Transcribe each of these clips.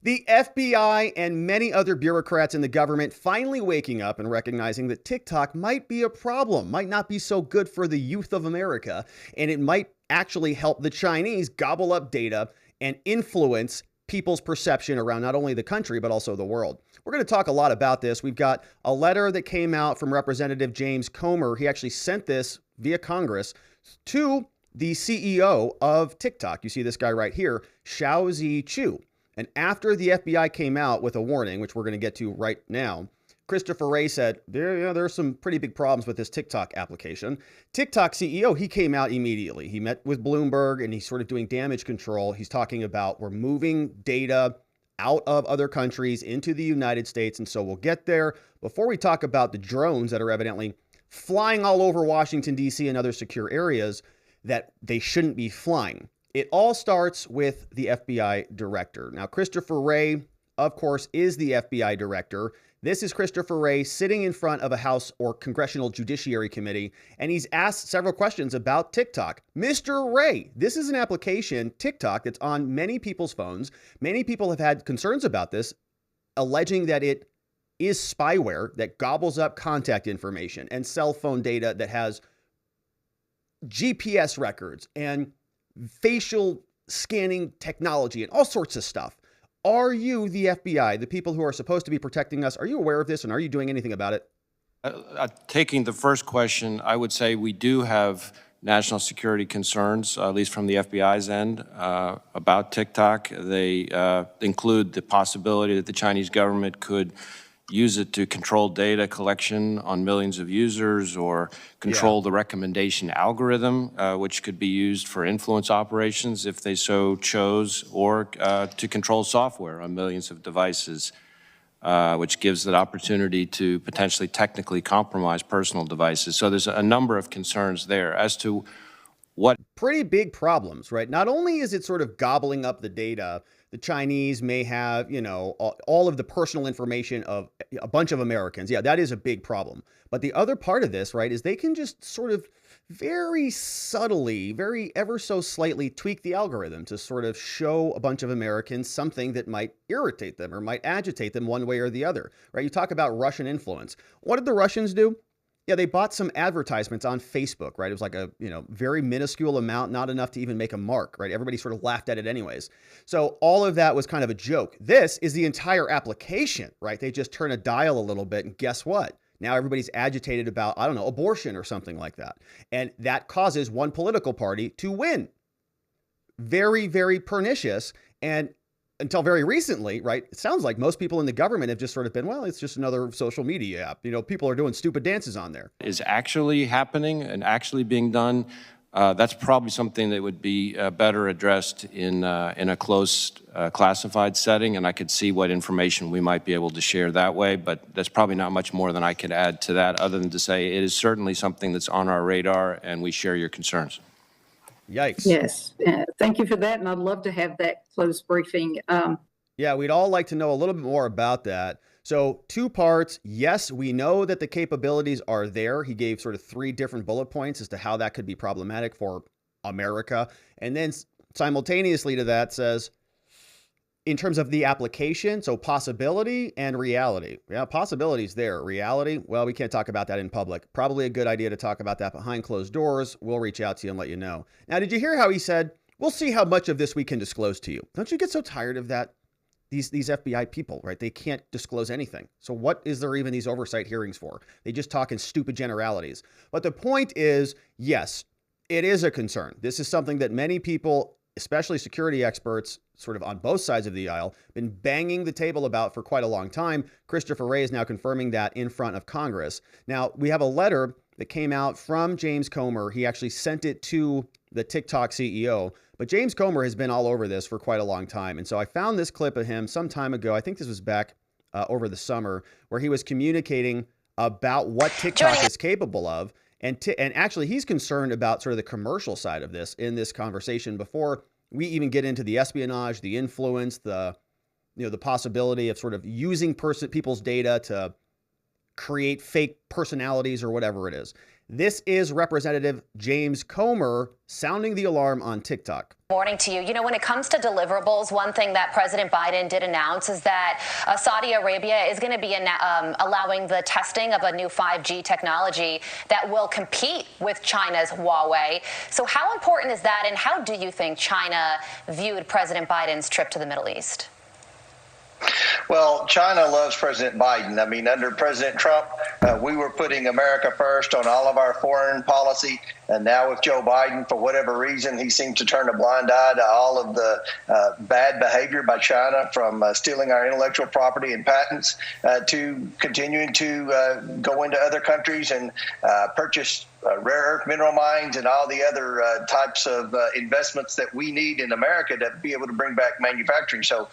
The FBI and many other bureaucrats in the government finally waking up and recognizing that TikTok might be a problem, might not be so good for the youth of America, and it might actually help the Chinese gobble up data and influence people's perception around not only the country, but also the world. We're going to talk a lot about this. We've got a letter that came out from Representative James Comer. He actually sent this via Congress to the CEO of TikTok. You see this guy right here, Shouzi Chu. And after the FBI came out with a warning, which we're going to get to right now, Christopher Wray said, there are some pretty big problems with this TikTok application. TikTok CEO, he came out immediately. He met with Bloomberg and he's sort of doing damage control. He's talking about we're moving data out of other countries into the United States. And so we'll get there. Before we talk about the drones that are evidently flying all over Washington, D.C. and other secure areas that they shouldn't be flying. It all starts with the FBI director. Now, Christopher Wray, of course, is the FBI director. This is Christopher Wray sitting in front of a House or Congressional Judiciary Committee, and he's asked several questions about TikTok. Mr. Wray, this is an application, TikTok, that's on many people's phones. Many people have had concerns about this, alleging that it is spyware that gobbles up contact information and cell phone data that has GPS records and facial scanning technology and all sorts of stuff. Are you, the FBI, the people who are supposed to be protecting us, are you aware of this and are you doing anything about it? Taking the first question, I would say we do have national security concerns, at least from the FBI's end, about TikTok. They include the possibility that the Chinese government could use it to control data collection on millions of users or control the recommendation algorithm, which could be used for influence operations if they so chose, or to control software on millions of devices, which gives it opportunity to potentially technically compromise personal devices. So there's a number of concerns there as to what pretty big problems, right? Not only is it sort of gobbling up the data, the Chinese may have, all of the personal information of a bunch of Americans. Yeah, that is a big problem. But the other part of this, right, is they can just sort of very subtly, very ever so slightly tweak the algorithm to sort of show a bunch of Americans something that might irritate them or might agitate them one way or the other, right? You talk about Russian influence. What did the Russians do? Yeah, they bought some advertisements on Facebook, right? It was like a, very minuscule amount, not enough to even make a mark, right? Everybody sort of laughed at it anyways. So all of that was kind of a joke. This is the entire application, right? They just turn a dial a little bit and guess what? Now everybody's agitated about, I don't know, abortion or something like that. And that causes one political party to win. Very, very pernicious. And until very recently, right, it sounds like most people in the government have just sort of been, well, it's just another social media app. People are doing stupid dances on there. is actually happening and actually being done. That's probably something that would be better addressed in a closed classified setting, and I could see what information we might be able to share that way, but there's probably not much more than I could add to that other than to say it is certainly something that's on our radar and we share your concerns. Yikes. Yes. Thank you for that. And I'd love to have that closed briefing. Yeah, we'd all like to know a little bit more about that. So 2 parts. Yes, we know that the capabilities are there. He gave sort of 3 different bullet points as to how that could be problematic for America. And then simultaneously to that says, in terms of the application, so possibility and reality. Yeah, possibilities there. Reality, well, we can't talk about that in public. Probably a good idea to talk about that behind closed doors. We'll reach out to you and let you know. Now, did you hear how he said, we'll see how much of this we can disclose to you? Don't you get so tired of that? These FBI people, right? They can't disclose anything. So what is there even these oversight hearings for? They just talk in stupid generalities. But the point is, yes, it is a concern. This is something that many people, especially security experts, sort of on both sides of the aisle, been banging the table about for quite a long time. Christopher Wray is now confirming that in front of Congress. Now, we have a letter that came out from James Comer. He actually sent it to the TikTok CEO. But James Comer has been all over this for quite a long time. And so I found this clip of him some time ago. I think this was back over the summer, where he was communicating about what TikTok is capable of. And actually, he's concerned about sort of the commercial side of this in this conversation before we even get into the espionage, the influence, the possibility of sort of using people's data to create fake personalities or whatever it is. This is Representative James Comer sounding the alarm on TikTok. Morning to you. You know, when it comes to deliverables, one thing that President Biden did announce is that Saudi Arabia is going to be allowing the testing of a new 5G technology that will compete with China's Huawei. So how important is that, and how do you think China viewed President Biden's trip to the Middle East? Well, China loves President Biden. I mean, under President Trump, we were putting America first on all of our foreign policy. And now with Joe Biden, for whatever reason, he seems to turn a blind eye to all of the bad behavior by China, from stealing our intellectual property and patents to continuing to go into other countries and purchase rare earth mineral mines and all the other types of investments that we need in America to be able to bring back manufacturing. So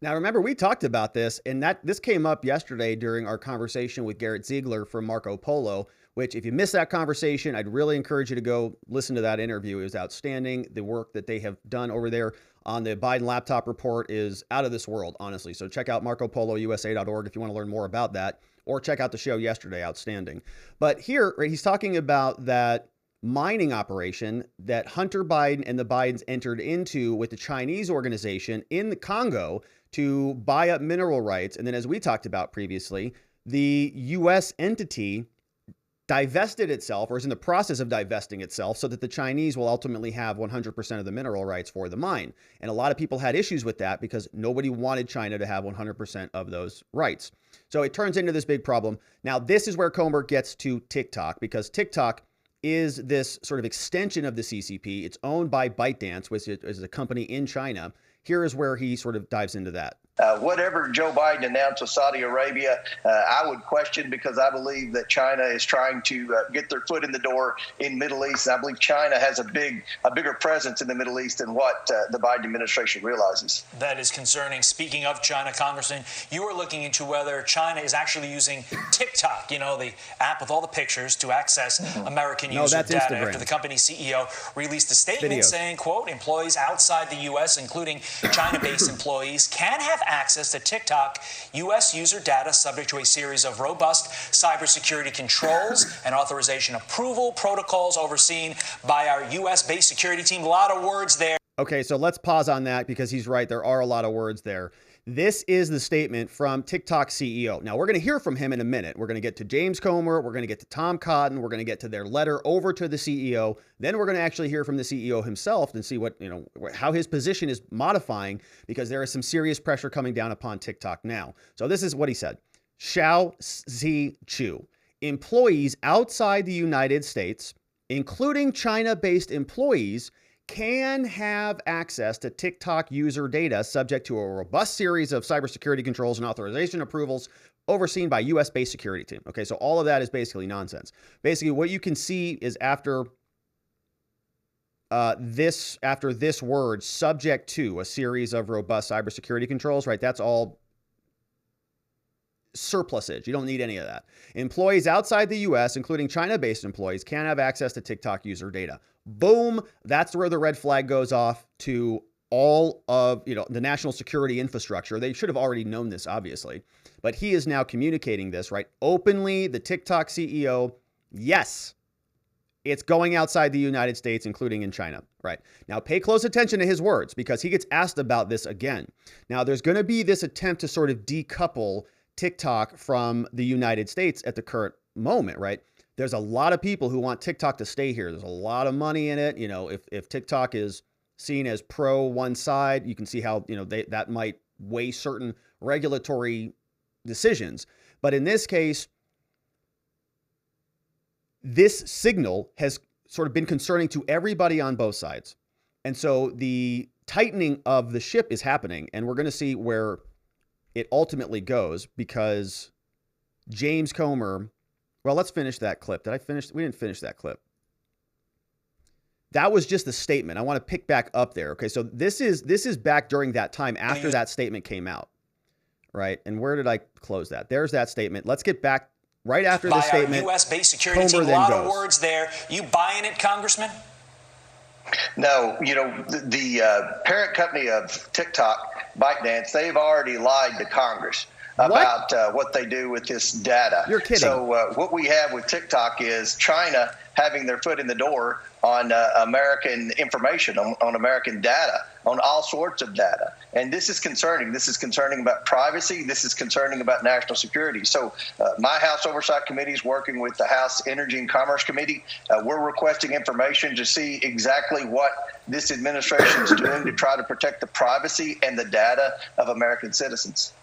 now, remember, we talked about this, and this came up yesterday during our conversation with Garrett Ziegler from Marco Polo, which if you missed that conversation, I'd really encourage you to go listen to that interview. It was outstanding. The work that they have done over there on the Biden laptop report is out of this world, honestly. So check out MarcoPoloUSA.org if you want to learn more about that, or check out the show yesterday. Outstanding. But here, right, he's talking about that mining operation that Hunter Biden and the Bidens entered into with the Chinese organization in the Congo to buy up mineral rights. And then, as we talked about previously, the U.S. entity divested itself, or is in the process of divesting itself, so that the Chinese will ultimately have 100% of the mineral rights for the mine. And a lot of people had issues with that because nobody wanted China to have 100% of those rights. So it turns into this big problem. Now, this is where Comer gets to TikTok, because TikTok is this sort of extension of the CCP. It's owned by ByteDance, which is a company in China. Here is where he sort of dives into that. Whatever Joe Biden announced with Saudi Arabia, I would question, because I believe that China is trying to get their foot in the door in Middle East. And I believe China has a bigger presence in the Middle East than what the Biden administration realizes. That is concerning. Speaking of China, Congressman, you are looking into whether China is actually using TikTok, you know, the app with all the pictures, to access American user data. Instagram. After the company's CEO released a statement saying, quote, employees outside the U.S., including China-based employees, can have access to TikTok U.S. user data subject to a series of robust cybersecurity controls and authorization approval protocols overseen by our U.S.-based security team. A lot of words there. Okay, so let's pause on that, because he's right. There are a lot of words there. This is the statement from TikTok CEO. Now, we're going to hear from him in a minute. We're going to get to James Comer. We're going to get to Tom Cotton. We're going to get to their letter over to the CEO. Then we're going to actually hear from the CEO himself and see how his position is modifying, because there is some serious pressure coming down upon TikTok now. So this is what he said. Shouzi, employees outside the United States, including China-based employees, can have access to TikTok user data subject to a robust series of cybersecurity controls and authorization approvals overseen by U.S.-based security team. Okay, so all of that is basically nonsense. Basically, what you can see is after this word, subject to a series of robust cybersecurity controls, right? That's all surplusage. You don't need any of that. Employees outside the U.S., including China-based employees, can have access to TikTok user data. Boom. That's where the red flag goes off to all of, the national security infrastructure. They should have already known this, obviously, but he is now communicating this, right? Openly, the TikTok CEO, yes, it's going outside the United States, including in China, right? Now, pay close attention to his words, because he gets asked about this again. Now, there's going to be this attempt to sort of decouple TikTok from the United States at the current moment, right? There's a lot of people who want TikTok to stay here. There's a lot of money in it. If TikTok is seen as pro one side, you can see how, that might weigh certain regulatory decisions. But in this case, this signal has sort of been concerning to everybody on both sides. And so the tightening of the ship is happening, and we're going to see where it ultimately goes, because James Comer, well, let's finish that clip. Did I finish? We didn't finish that clip. That was just the statement. I want to pick back up there. Okay, so this is back during that time after that statement came out, right? And where did I close that? There's that statement. Let's get back right after the statement. U.S.-based security team. A lot of words there. You buying it, Congressman? No, the parent company of TikTok, ByteDance, they've already lied to Congress. about what they do with this data. You're kidding. So what we have with TikTok is China having their foot in the door on American information, on American data, on all sorts of data. And this is concerning. This is concerning about privacy. This is concerning about national security. So my House Oversight Committee is working with the House Energy and Commerce Committee. We're requesting information to see exactly what this administration is doing to try to protect the privacy and the data of American citizens.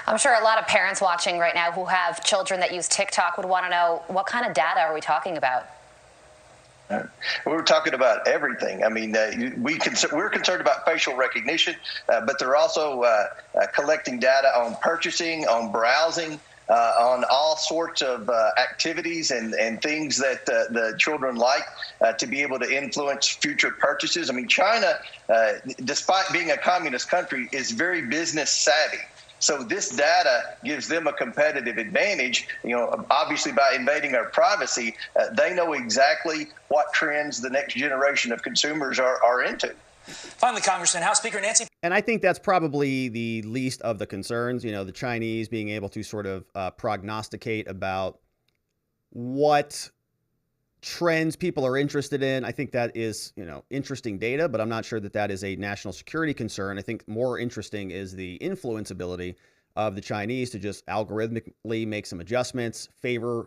I'm sure a lot of parents watching right now who have children that use TikTok would want to know, what kind of data are we talking about? We're talking about everything. I mean, we're concerned about facial recognition, but they're also collecting data on purchasing, on browsing, on all sorts of activities and things that the children like to be able to influence future purchases. I mean, China, despite being a communist country, is very business savvy. So this data gives them a competitive advantage, obviously by invading our privacy. They know exactly what trends the next generation of consumers are into. Finally, Congressman, House Speaker Nancy. And I think that's probably the least of the concerns, the Chinese being able to sort of prognosticate about what trends people are interested in. I think that is, interesting data, but I'm not sure that that is a national security concern. I think more interesting is the influence ability of the Chinese to just algorithmically make some adjustments,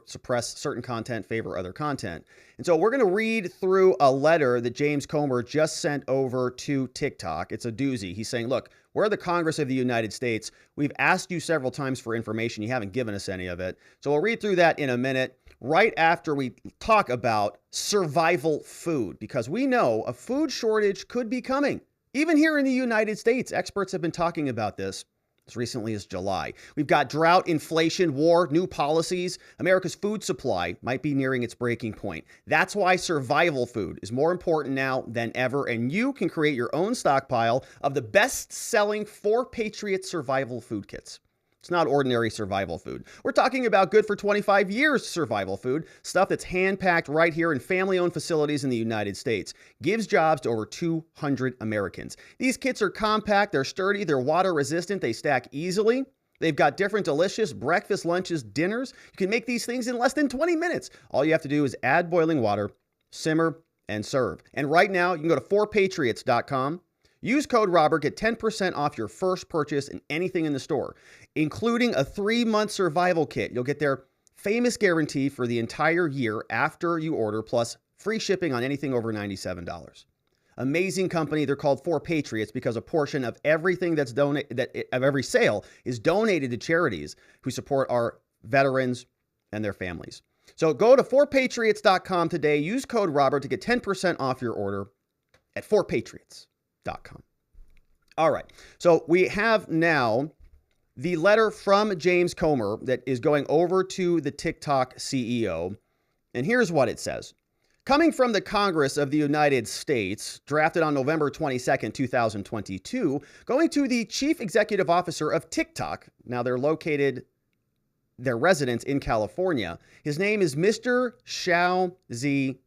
suppress certain content, favor other content. And so we're going to read through a letter that James Comer just sent over to TikTok. It's a doozy. He's saying, look, we're the Congress of the United States. We've asked you several times for information. You haven't given us any of it. So we'll read through that in a minute, right after we talk about survival food, because we know a food shortage could be coming. Even here in the United States, experts have been talking about this as recently as July. We've got drought, inflation, war, new policies. America's food supply might be nearing its breaking point. That's why survival food is more important now than ever, and you can create your own stockpile of the best-selling 4 Patriot survival food kits. It's not ordinary survival food. We're talking about good for 25 years survival food, stuff that's hand-packed right here in family-owned facilities in the United States. Gives jobs to over 200 Americans. These kits are compact, they're sturdy, they're water-resistant, they stack easily. They've got different delicious breakfast, lunches, dinners. You can make these things in less than 20 minutes. All you have to do is add boiling water, simmer, and serve. And right now, you can go to 4patriots.com. Use code Robert, get 10% off your first purchase in anything in the store, including a 3-month survival kit. You'll get their famous guarantee for the entire year after you order, plus free shipping on anything over $97. Amazing company. They're called 4 Patriots because a portion of everything that's of every sale is donated to charities who support our veterans and their families. So go to 4patriots.com today. Use code Robert to get 10% off your order at 4patriots.com. All right. So we have now the letter from James Comer that is going over to the TikTok CEO. And here's what it says. Coming from the Congress of the United States, drafted on November 22nd, 2022, going to the chief executive officer of TikTok. Now they're located, their residence in California. His name is Mr. Shouzi.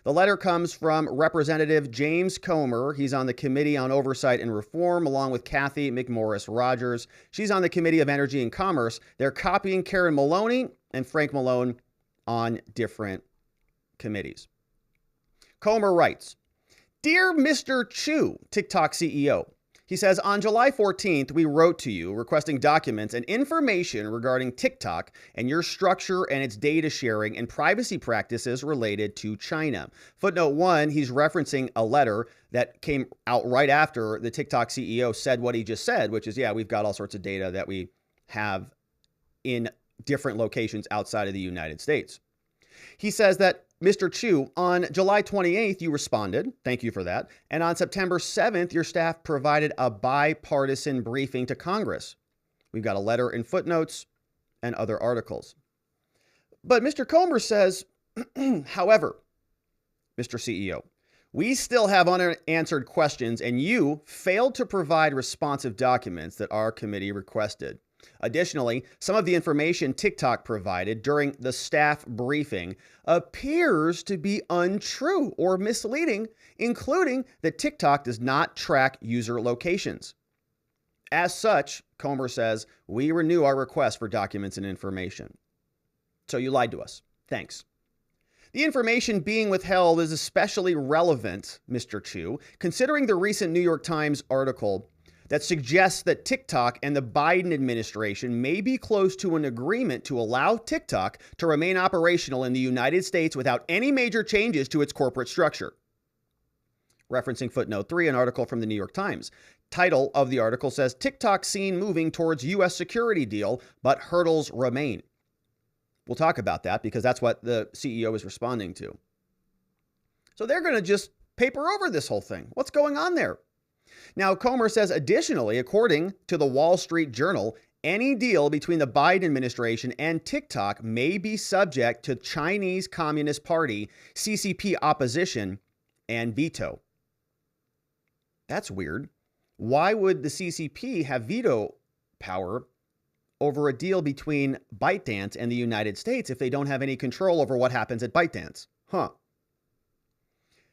The letter comes from Representative James Comer. He's on the Committee on Oversight and Reform, along with Kathy McMorris Rogers. She's on the Committee of Energy and Commerce. They're copying Karen Maloney and Frank Malone on different committees. Comer writes, Dear Mr. Chu, TikTok CEO, he says, on July 14th, we wrote to you requesting documents and information regarding TikTok and your structure and its data sharing and privacy practices related to China. Footnote 1, he's referencing a letter that came out right after the TikTok CEO said what he just said, which is, yeah, we've got all sorts of data that we have in different locations outside of the United States. He says that, Mr. Chu, on July 28th, you responded. Thank you for that. And on September 7th, your staff provided a bipartisan briefing to Congress. We've got a letter in footnotes and other articles. But Mr. Comer says, however, Mr. CEO, we still have unanswered questions and you failed to provide responsive documents that our committee requested. Additionally, some of the information TikTok provided during the staff briefing appears to be untrue or misleading, including that TikTok does not track user locations. As such, Comer says, we renew our request for documents and information. So you lied to us. Thanks. The information being withheld is especially relevant, Mr. Chu, considering the recent New York Times article that suggests that TikTok and the Biden administration may be close to an agreement to allow TikTok to remain operational in the United States without any major changes to its corporate structure. Referencing footnote 3, an article from the New York Times. Title of the article says, TikTok seen moving towards U.S. security deal, but hurdles remain. We'll talk about that because that's what the CEO is responding to. So they're going to just paper over this whole thing. What's going on there? Now, Comer says, additionally, according to the Wall Street Journal, any deal between the Biden administration and TikTok may be subject to Chinese Communist Party, CCP opposition, and veto. That's weird. Why would the CCP have veto power over a deal between ByteDance and the United States if they don't have any control over what happens at ByteDance?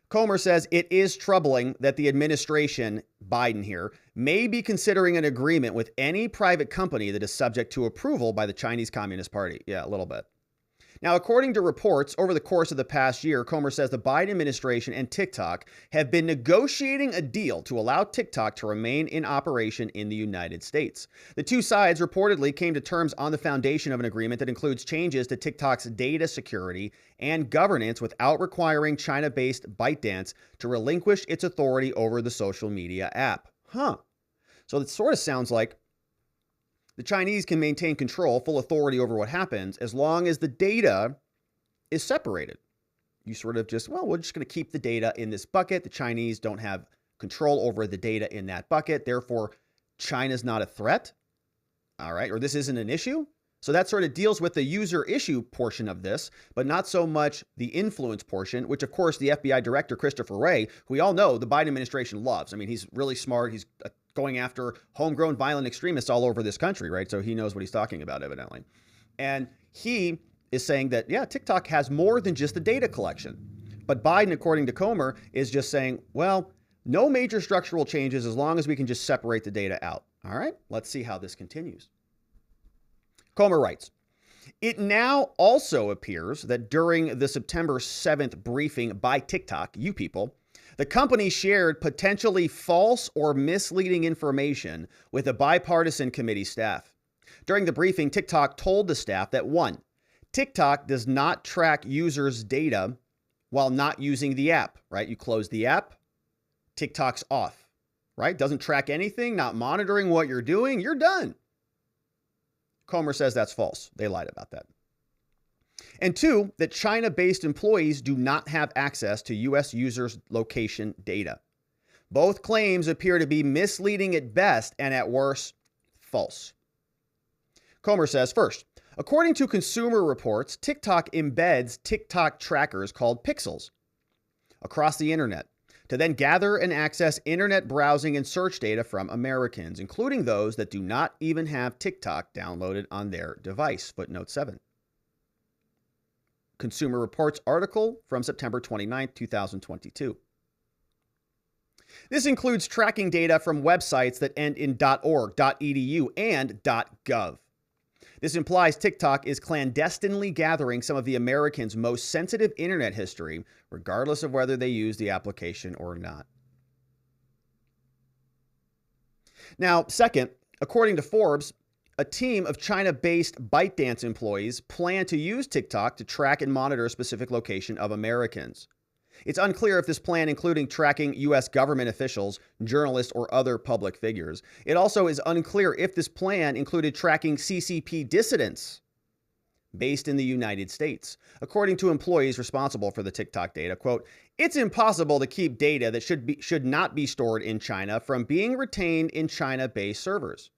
Comer says it is troubling that the administration, Biden here, may be considering an agreement with any private company that is subject to approval by the Chinese Communist Party. Yeah, a little bit. Now, according to reports, over the course of the past year, Comer says the Biden administration and TikTok have been negotiating a deal to allow TikTok to remain in operation in the United States. The two sides reportedly came to terms on the foundation of an agreement that includes changes to TikTok's data security and governance without requiring China-based ByteDance to relinquish its authority over the social media app. So it sort of sounds like the Chinese can maintain control, full authority over what happens as long as the data is separated. You sort of just, well, we're just going to keep the data in this bucket. The Chinese don't have control over the data in that bucket. Therefore, China's not a threat. All right. Or this isn't an issue. So that sort of deals with the user issue portion of this, but not so much the influence portion, which, of course, the FBI director, Christopher Wray, who we all know the Biden administration loves. I mean, he's really smart. He's going after homegrown violent extremists all over this country, right? So he knows what he's talking about, evidently. And he is saying that, yeah, TikTok has more than just the data collection. But Biden, according to Comer, is just saying, well, no major structural changes as long as we can just separate the data out. All right, let's see how this continues. Comer writes, it now also appears that during the September 7th briefing by TikTok, you people, the company shared potentially false or misleading information with the bipartisan committee staff. During the briefing, TikTok told the staff that 1, TikTok does not track users' data while not using the app, right? You close the app, TikTok's off, right? Doesn't track anything, not monitoring what you're doing, you're done. Comer says that's false. They lied about that. And 2, that China-based employees do not have access to U.S. users' location data. Both claims appear to be misleading at best and at worst, false. Comer says, first, according to Consumer Reports, TikTok embeds TikTok trackers called pixels across the internet to then gather and access internet browsing and search data from Americans, including those that do not even have TikTok downloaded on their device. Footnote 7. Consumer Reports article from September 29, 2022. This includes tracking data from websites that end in .org, .edu, and .gov. This implies TikTok is clandestinely gathering some of the Americans' most sensitive internet history, regardless of whether they use the application or not. Now, second, according to Forbes, a team of China-based ByteDance employees plan to use TikTok to track and monitor a specific location of Americans. It's unclear if this plan including tracking U.S. government officials, journalists, or other public figures. It also is unclear if this plan included tracking CCP dissidents based in the United States. According to employees responsible for the TikTok data, quote, it's impossible to keep data that should not be stored in China from being retained in China-based servers.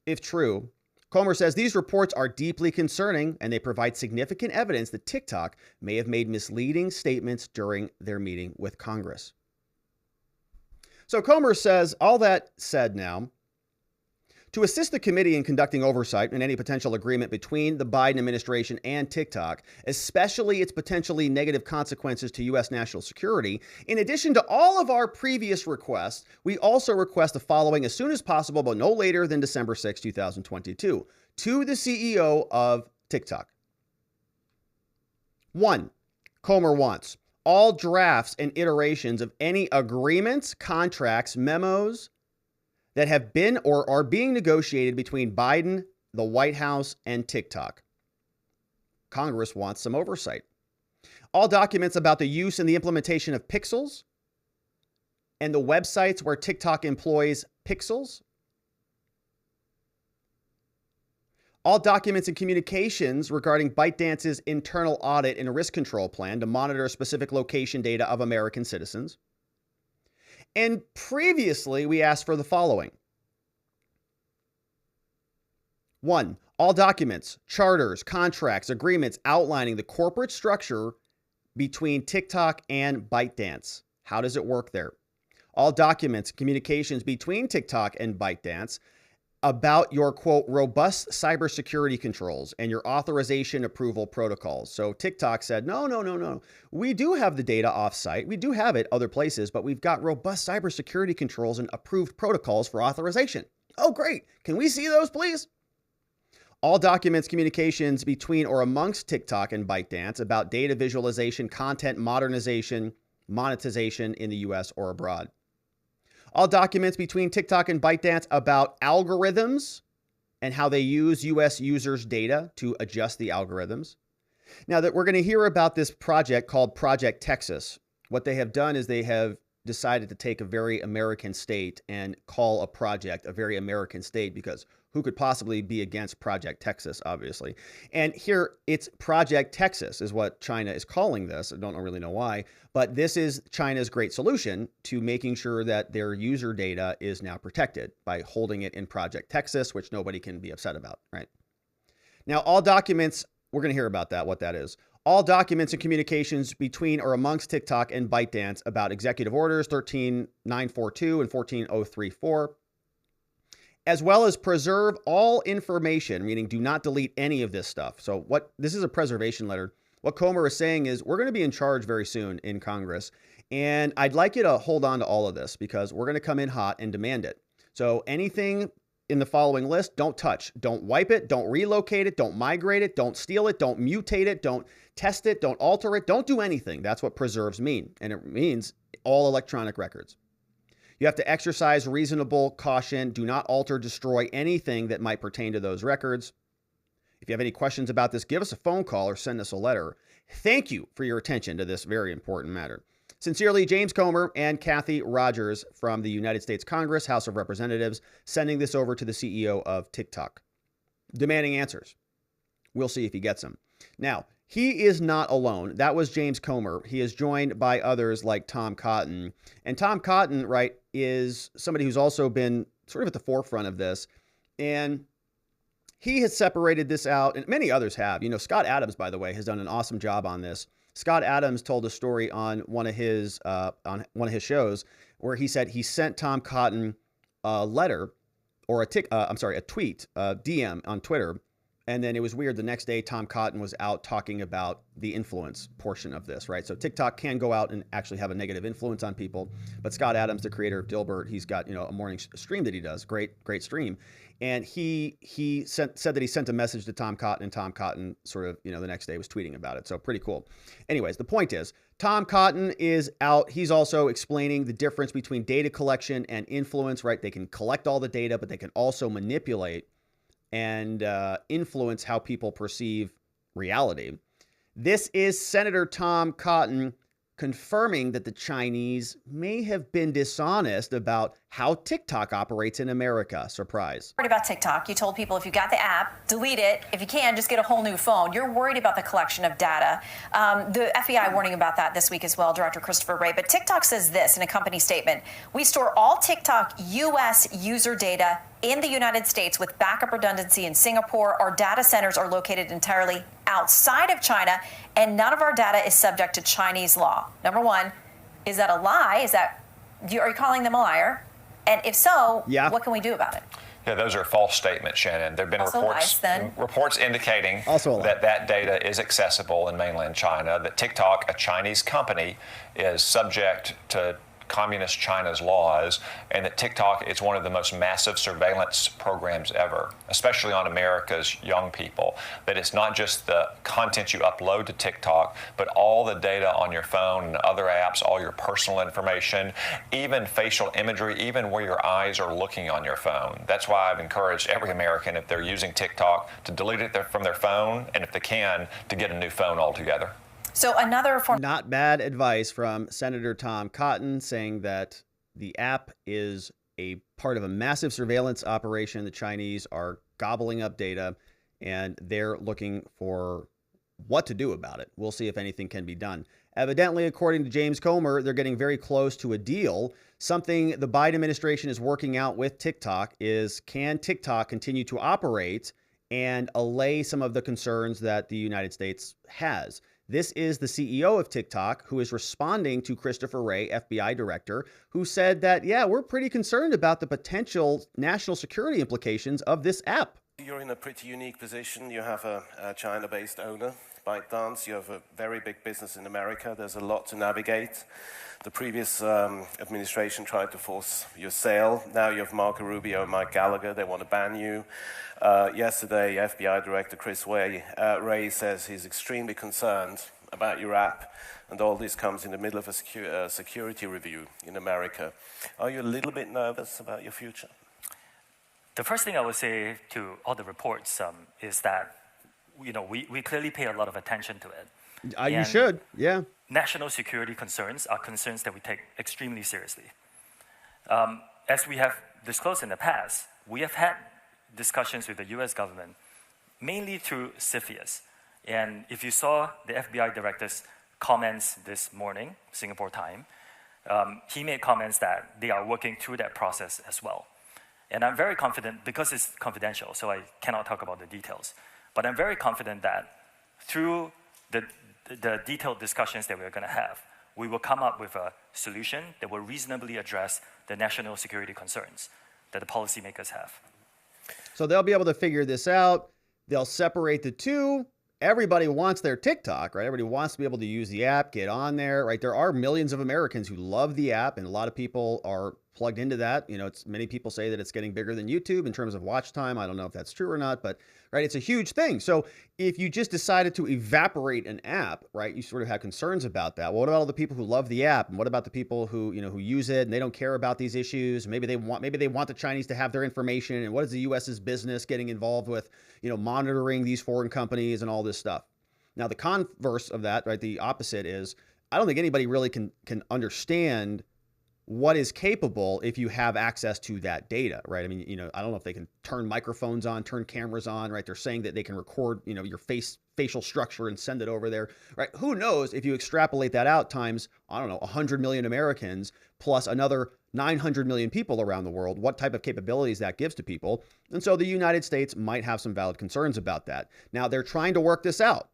If true, Comer says these reports are deeply concerning and they provide significant evidence that TikTok may have made misleading statements during their meeting with Congress. So Comer says, all that said now, To assist the committee in conducting oversight in any potential agreement between the Biden administration and TikTok, especially its potentially negative consequences to U.S. national security, in addition to all of our previous requests, we also request the following as soon as possible, but no later than December 6, 2022, to the CEO of TikTok. 1. Comer wants all drafts and iterations of any agreements, contracts, memos that have been or are being negotiated between Biden, the White House, and TikTok. Congress wants some oversight. All documents about the use and the implementation of pixels and the websites where TikTok employs pixels. All documents and communications regarding ByteDance's internal audit and risk control plan to monitor specific location data of American citizens. And previously, we asked for the following. 1. All documents, charters, contracts, agreements outlining the corporate structure between TikTok and ByteDance. How does it work there? All documents, communications between TikTok and ByteDance about your, quote, robust cybersecurity controls and your authorization approval protocols. So TikTok said, no. We do have the data offsite. We do have it other places, but we've got robust cybersecurity controls and approved protocols for authorization. Oh, great. Can we see those, please? All documents, communications between or amongst TikTok and ByteDance about data visualization, content modernization, monetization in the U.S. or abroad. All documents between TikTok and ByteDance about algorithms and how they use U.S. users' data to adjust the algorithms. Now that we're going to hear about this project called Project Texas, what they have done is they have decided to take a very American state and call a project a very American state, because who could possibly be against Project Texas, obviously? And here it's Project Texas is what China is calling this. I don't really know why, but this is China's great solution to making sure that their user data is now protected by holding it in Project Texas, which nobody can be upset about, right? Now, all documents, we're going to hear about that, what that is. All documents and communications between or amongst TikTok and ByteDance about executive orders 13942 and 14034, as well as preserve all information, meaning do not delete any of this stuff. So this is a preservation letter. What Comer is saying is we're going to be in charge very soon in Congress, and I'd like you to hold on to all of this because we're going to come in hot and demand it. So anything in the following list, don't touch, don't wipe it, don't relocate it, don't migrate it, don't steal it, don't mutate it, don't test it, don't alter it, don't do anything. That's what preserves mean, and it means all electronic records. You have to exercise reasonable caution. Do not alter, destroy anything that might pertain to those records. If you have any questions about this, give us a phone call or send us a letter. Thank you for your attention to this very important matter. Sincerely, James Comer and Kathy Rogers from the United States Congress, House of Representatives, sending this over to the CEO of TikTok, demanding answers. We'll see if he gets them. Now, he is not alone. That was James Comer. He is joined by others like Tom Cotton. And Tom Cotton, right, is somebody who's also been sort of at the forefront of this. And he has separated this out, and many others have. You know, Scott Adams, by the way, has done an awesome job on this. Scott Adams told a story on one of his shows where he said he sent Tom Cotton a letter or a tweet, DM on Twitter. And then it was weird. The next day, Tom Cotton was out talking about the influence portion of this, right? So TikTok can go out and actually have a negative influence on people. But Scott Adams, the creator of Dilbert, he's got, a morning stream that he does. Great stream. And he said that he sent a message to Tom Cotton, and Tom Cotton sort of, the next day was tweeting about it. So pretty cool. Anyways, the point is, Tom Cotton is out. He's also explaining the difference between data collection and influence, right? They can collect all the data, but they can also manipulate and influence how people perceive reality. This is Senator Tom Cotton confirming that the Chinese may have been dishonest about how TikTok operates in America. Surprise. Worried about TikTok. You told people if you got the app, delete it. If you can, just get a whole new phone. You're worried about the collection of data. The FBI warning about that this week as well, Director Christopher Wray. But TikTok says this in a company statement: we store all TikTok U.S. user data in the United States with backup redundancy in Singapore. Our data centers are located entirely outside of China, and none of our data is subject to Chinese law. Number one, is that a lie? Are you calling them a liar? And if so, What can we do about it? Yeah, those are false statements, Shannon. There have been reports indicating that data is accessible in mainland China, that TikTok, a Chinese company, is subject to communist China's laws, and that TikTok is one of the most massive surveillance programs ever, especially on America's young people. That it's not just the content you upload to TikTok, but all the data on your phone and other apps, all your personal information, even facial imagery, even where your eyes are looking on your phone. That's why I've encouraged every American, if they're using TikTok, to delete it from their phone, and if they can, to get a new phone altogether. So another form. Not bad advice from Senator Tom Cotton, saying that the app is a part of a massive surveillance operation. The Chinese are gobbling up data, and they're looking for what to do about it. We'll see if anything can be done. Evidently, according to James Comer, they're getting very close to a deal. Something the Biden administration is working out with TikTok is, can TikTok continue to operate and allay some of the concerns that the United States has? This is the CEO of TikTok who is responding to Christopher Wray, FBI director, who said that, yeah, we're pretty concerned about the potential national security implications of this app. You're in a pretty unique position. You have a China-based owner, ByteDance. You have a very big business in America. There's a lot to navigate. The previous administration tried to force your sale. Now you have Marco Rubio and Mike Gallagher. They want to ban you. Yesterday, FBI Director Chris Wray says he's extremely concerned about your app, and all this comes in the middle of a security review in America. Are you a little bit nervous about your future? The first thing I would say to all the reports is that, we clearly pay a lot of attention to it. You should, yeah. National security concerns are concerns that we take extremely seriously. As we have disclosed in the past, we have had discussions with the US government, mainly through CFIUS. And if you saw the FBI director's comments this morning, Singapore time, he made comments that they are working through that process as well. And I'm very confident, because it's confidential, so I cannot talk about the details, but I'm very confident that through the detailed discussions that we're going to have, we will come up with a solution that will reasonably address the national security concerns that the policymakers have. So they'll be able to figure this out. They'll separate the two. Everybody wants their TikTok, right? Everybody wants to be able to use the app, get on there, right? There are millions of Americans who love the app, and a lot of people are plugged into that. Many people say that it's getting bigger than YouTube in terms of watch time. I don't know if that's true or not, but right, it's a huge thing. So if you just decided to evaporate an app, right, you sort of have concerns about that. Well, what about all the people who love the app, and what about the people who who use it and they don't care about these issues? Maybe they want the Chinese to have their information. And what is the U.S.'s business getting involved with monitoring these foreign companies and all this stuff? Now, the converse of that, right, the opposite is, I don't think anybody really can understand what is capable if you have access to that data, right? I mean, I don't know if they can turn microphones on, turn cameras on, right? They're saying that they can record, your facial structure and send it over there, right? Who knows if you extrapolate that out times, 100 million Americans plus another 900 million people around the world, what type of capabilities that gives to people. And so the United States might have some valid concerns about that. Now, they're trying to work this out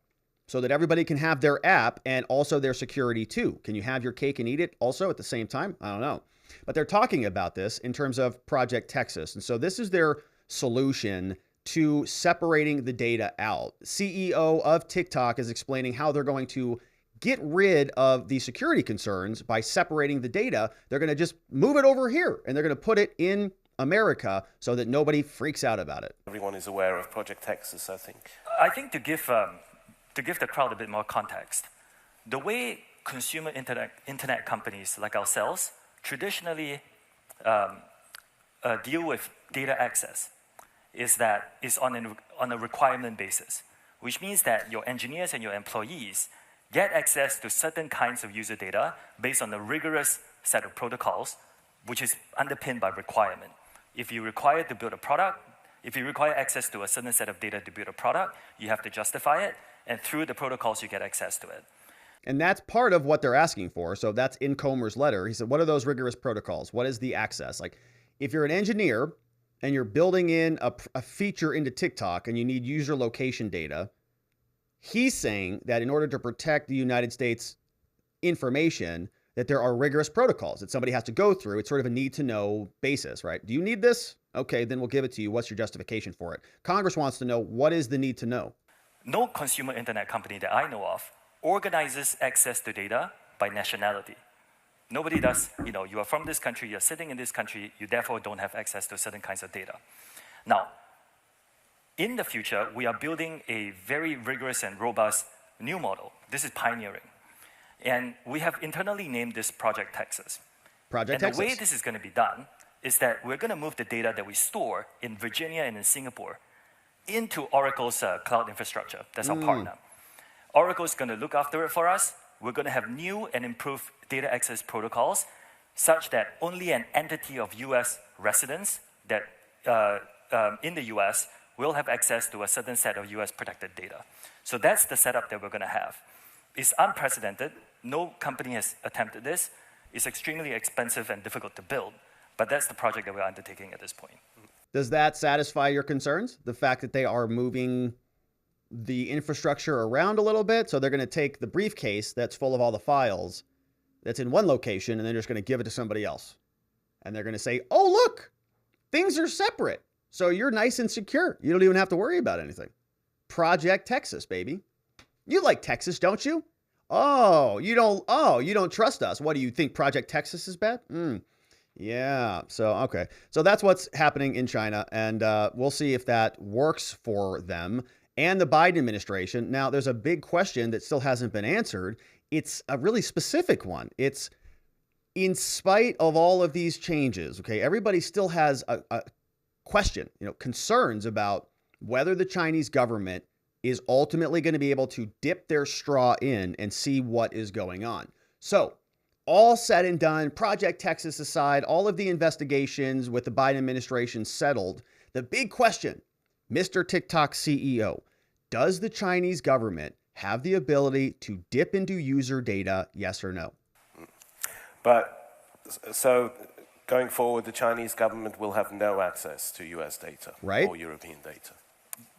so that everybody can have their app and also their security too. Can you have your cake and eat it also at the same time? I don't know. But they're talking about this in terms of Project Texas. And so this is their solution to separating the data out. CEO of TikTok is explaining how they're going to get rid of the security concerns by separating the data. They're going to just move it over here, and they're going to put it in America so that nobody freaks out about it. Everyone is aware of Project Texas, I think. I think to give the crowd a bit more context, the way consumer internet companies like ourselves traditionally deal with data access is on a requirement basis, which means that your engineers and your employees get access to certain kinds of user data based on a rigorous set of protocols, which is underpinned by requirement. If you require access to a certain set of data to build a product, you have to justify it, and through the protocols, you get access to it. And that's part of what they're asking for. So that's in Comer's letter. He said, what are those rigorous protocols? What is the access? Like, if you're an engineer and you're building in a feature into TikTok and you need user location data, he's saying that in order to protect the United States information, that there are rigorous protocols that somebody has to go through. It's sort of a need to know basis, right? Do you need this? Okay, then we'll give it to you. What's your justification for it? Congress wants to know, what is the need to know? No consumer internet company that I know of organizes access to data by nationality. Nobody does. You are from this country, you're sitting in this country, you therefore don't have access to certain kinds of data. Now, in the future, we are building a very rigorous and robust new model. This is pioneering. And we have internally named this Project Texas. Project Texas. And the way this is going to be done is that we're going to move the data that we store in Virginia and in Singapore into Oracle's cloud infrastructure. That's our partner. Oracle's going to look after it for us. We're going to have new and improved data access protocols such that only an entity of US residents that in the US will have access to a certain set of US protected data. So that's the setup that we're going to have. It's unprecedented. No company has attempted this. It's extremely expensive and difficult to build, but that's the project that we're undertaking at this point. Does that satisfy your concerns? The fact that they are moving the infrastructure around a little bit? So they're going to take the briefcase that's full of all the files that's in one location, and they're just going to give it to somebody else. And they're going to say, oh, look, things are separate. So you're nice and secure. You don't even have to worry about anything. Project Texas, baby. You like Texas, don't you? Oh, you don't trust us. What do you think? Project Texas is bad? Yeah. So, okay. So that's what's happening in China. And we'll see if that works for them and the Biden administration. Now, there's a big question that still hasn't been answered. It's a really specific one. It's in spite of all of these changes, okay, everybody still has a question, concerns about whether the Chinese government is ultimately going to be able to dip their straw in and see what is going on. So all said and done, Project Texas aside, all of the investigations with the Biden administration settled, the big question, Mr. TikTok CEO, does the Chinese government have the ability to dip into user data, yes or no? But so going forward, the Chinese government will have no access to US data or European data.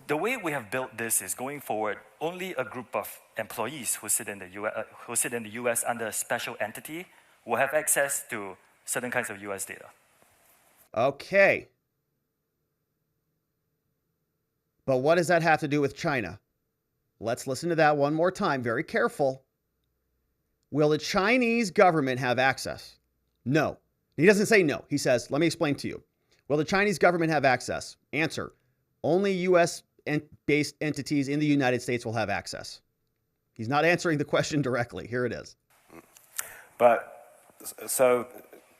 The way we have built this is going forward, only a group of employees who sit in the US under a special entity will have access to certain kinds of US data. Okay. But what does that have to do with China? Let's listen to that one more time. Very careful. Will the Chinese government have access? No. He doesn't say no. He says, let me explain to you. Will the Chinese government have access? Answer. Only US-based entities in the United States will have access. He's not answering the question directly. Here it is. But so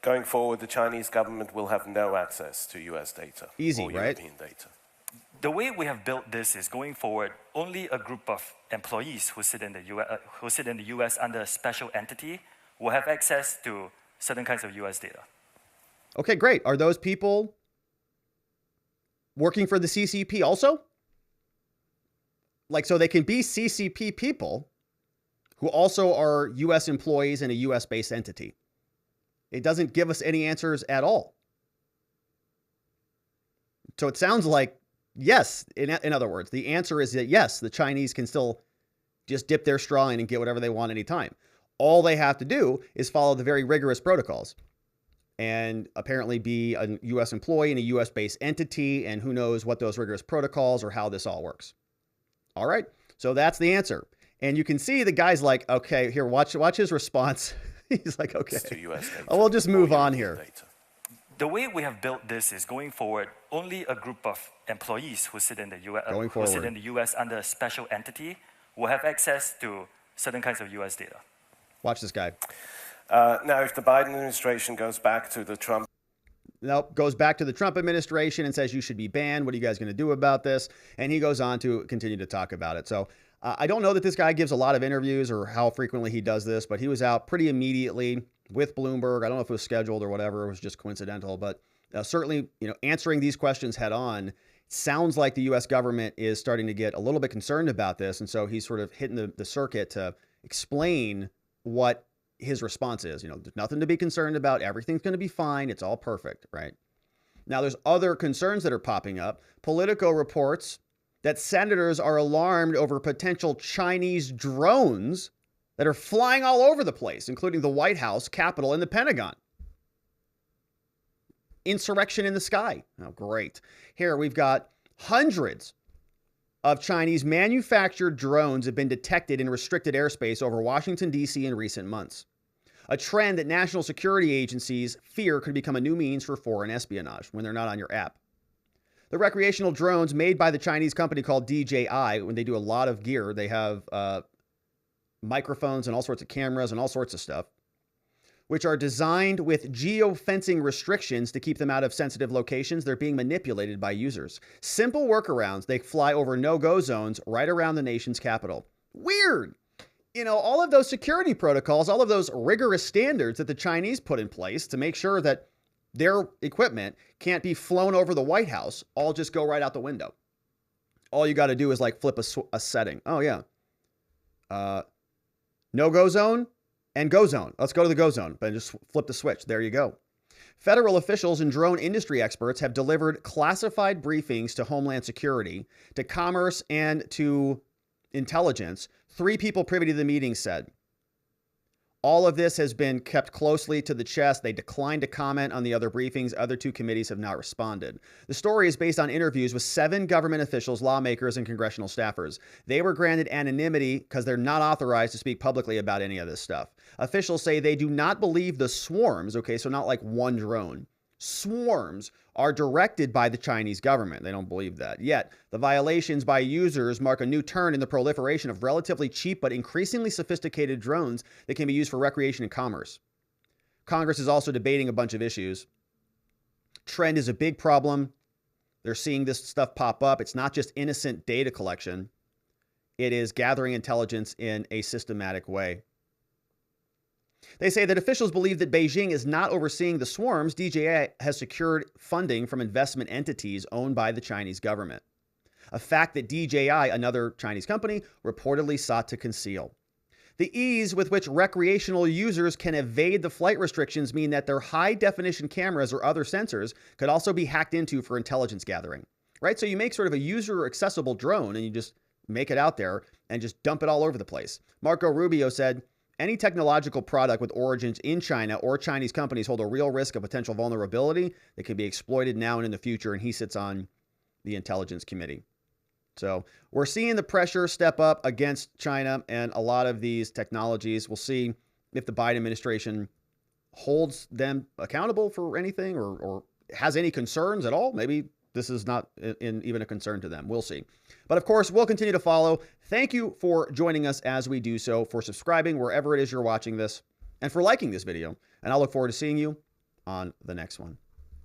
going forward, the Chinese government will have no access to US data or European data. The way we have built this is going forward, only a group of employees who sit in the US under a special entity will have access to certain kinds of US data. Okay, great. Are those people working for the CCP also? So they can be CCP people who also are US employees in a US-based entity. It doesn't give us any answers at all. So it sounds like, yes, in other words, the answer is that yes, the Chinese can still just dip their straw in and get whatever they want anytime. All they have to do is follow the very rigorous protocols and apparently be a US employee in a US-based entity, and who knows what those rigorous protocols or how this all works. All right, so that's the answer. And you can see the guy's like, okay, here, watch his response. He's like, okay, we'll just move on here. The way we have built this is going forward, only a group of employees who sit in the US under a special entity will have access to certain kinds of US data. Watch this guy. Now, if the Biden administration goes back to the Trump... Nope, goes back to the Trump administration and says you should be banned. What are you guys going to do about this? And he goes on to continue to talk about it. So I don't know that this guy gives a lot of interviews or how frequently he does this, but he was out pretty immediately with Bloomberg. I don't know if it was scheduled or whatever. It was just coincidental, but certainly, answering these questions head on. Sounds like the U.S. government is starting to get a little bit concerned about this. And so he's sort of hitting the circuit to explain what his response is. There's nothing to be concerned about. Everything's going to be fine. It's all perfect, right? Now, there's other concerns that are popping up. Politico reports that senators are alarmed over potential Chinese drones that are flying all over the place, including the White House, Capitol, and the Pentagon. Insurrection in the sky. Oh, great. Here we've got hundreds of Chinese manufactured drones have been detected in restricted airspace over Washington, D.C. in recent months. A trend that national security agencies fear could become a new means for foreign espionage when they're not on your app. The recreational drones made by the Chinese company called DJI, when they do a lot of gear, they have microphones and all sorts of cameras and all sorts of stuff, which are designed with geofencing restrictions to keep them out of sensitive locations. They're being manipulated by users. Simple workarounds. They fly over no-go zones right around the nation's capital. Weird. You know, all of those security protocols, all of those rigorous standards that the Chinese put in place to make sure that their equipment can't be flown over the White House, all just go right out the window. All you got to do is like flip a setting. Oh, yeah. No-go zone and go zone. Let's go to the go zone, but just flip the switch. There you go. Federal officials and drone industry experts have delivered classified briefings to Homeland Security, to Commerce, and to Intelligence. 3 people privy to the meeting said. All of this has been kept closely to the chest. They declined to comment on the other briefings. Other 2 committees have not responded. The story is based on interviews with 7 government officials, lawmakers, and congressional staffers. They were granted anonymity because they're not authorized to speak publicly about any of this stuff. Officials say they do not believe the swarms, okay, so not like one drone. Swarms are directed by the Chinese government. They don't believe that. Yet, the violations by users mark a new turn in the proliferation of relatively cheap but increasingly sophisticated drones that can be used for recreation and commerce. Congress is also debating a bunch of issues. Trend is a big problem. They're seeing this stuff pop up. It's not just innocent data collection. It is gathering intelligence in a systematic way. They say that officials believe that Beijing is not overseeing the swarms. DJI has secured funding from investment entities owned by the Chinese government, a fact that DJI, another Chinese company, reportedly sought to conceal. The ease with which recreational users can evade the flight restrictions mean that their high-definition cameras or other sensors could also be hacked into for intelligence gathering, right? So you make sort of a user-accessible drone and you just make it out there and just dump it all over the place. Marco Rubio said, any technological product with origins in China or Chinese companies hold a real risk of potential vulnerability that can be exploited now and in the future, and he sits on the Intelligence Committee. So we're seeing the pressure step up against China and a lot of these technologies. We'll see if the Biden administration holds them accountable for anything or has any concerns at all. Maybe this is not even a concern to them. We'll see. But of course, we'll continue to follow. Thank you for joining us as we do so, for subscribing wherever it is you're watching this, and for liking this video. And I'll look forward to seeing you on the next one.